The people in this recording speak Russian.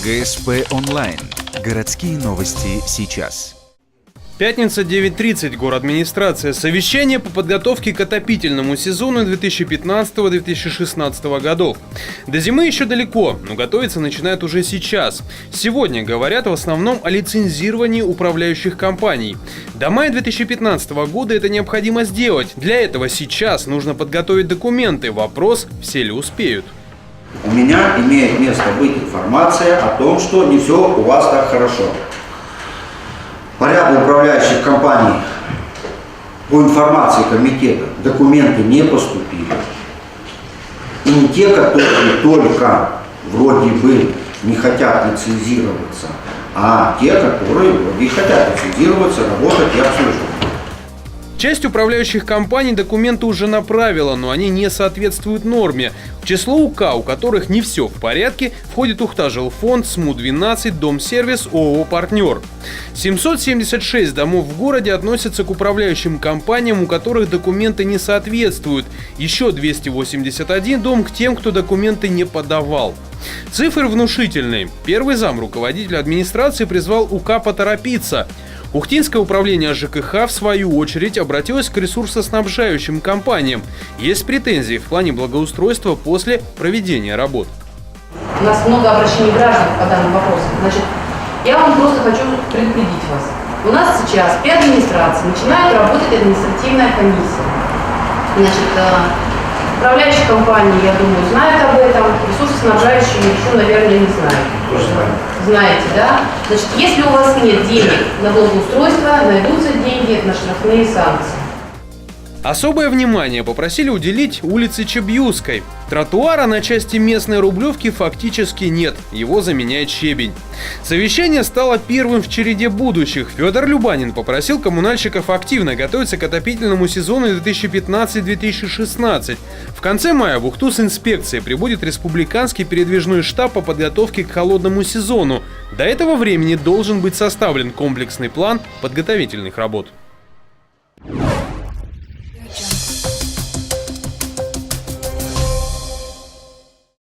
ГСП онлайн. Городские новости сейчас. Пятница, 9:30, городадминистрация. Совещание по подготовке к отопительному сезону 2015-2016 годов. До зимы еще далеко, но готовиться начинают уже сейчас. Сегодня говорят в основном о лицензировании управляющих компаний. До мая 2015 года это необходимо сделать. Для этого сейчас нужно подготовить документы. Вопрос, все ли успеют. У меня имеет место быть информация о том, что не все у вас так хорошо. По ряду управляющих компаний по информации комитета документы не поступили. И не те, которые только вроде бы не хотят лицензироваться, а те, которые вроде хотят лицензироваться, работать и обслуживать. Часть управляющих компаний документы уже направила, но они не соответствуют норме. В число УК, у которых не все в порядке, входит Ухта-Жилфонд, СМУ-12, Дом-сервис, ООО «Партнер». 776 домов в городе относятся к управляющим компаниям, у которых документы не соответствуют. Еще 281 дом к тем, кто документы не подавал. Цифры внушительные. Первый зам руководителя администрации призвал УК поторопиться. Ухтинское управление ЖКХ, в свою очередь, обратилось к ресурсоснабжающим компаниям. Есть претензии в плане благоустройства после проведения работ. У нас много обращений граждан по данным вопросам. Значит, я вам просто хочу предупредить вас. У нас сейчас при администрации начинает работать административная комиссия. Значит, управляющие компании, я думаю, знают об этом, ресурсоснабжающие еще, наверное, не знают. Знаете, да? Значит, если у вас нет денег на благоустройство, найдутся деньги на штрафные санкции. Особое внимание попросили уделить улице Чебьюской. Тротуара на части местной Рублевки фактически нет, его заменяет щебень. Совещание стало первым в череде будущих. Федор Любанин попросил коммунальщиков активно готовиться к отопительному сезону 2015-2016. В конце мая в Ухту с инспекцией прибудет республиканский передвижной штаб по подготовке к холодному сезону. До этого времени должен быть составлен комплексный план подготовительных работ.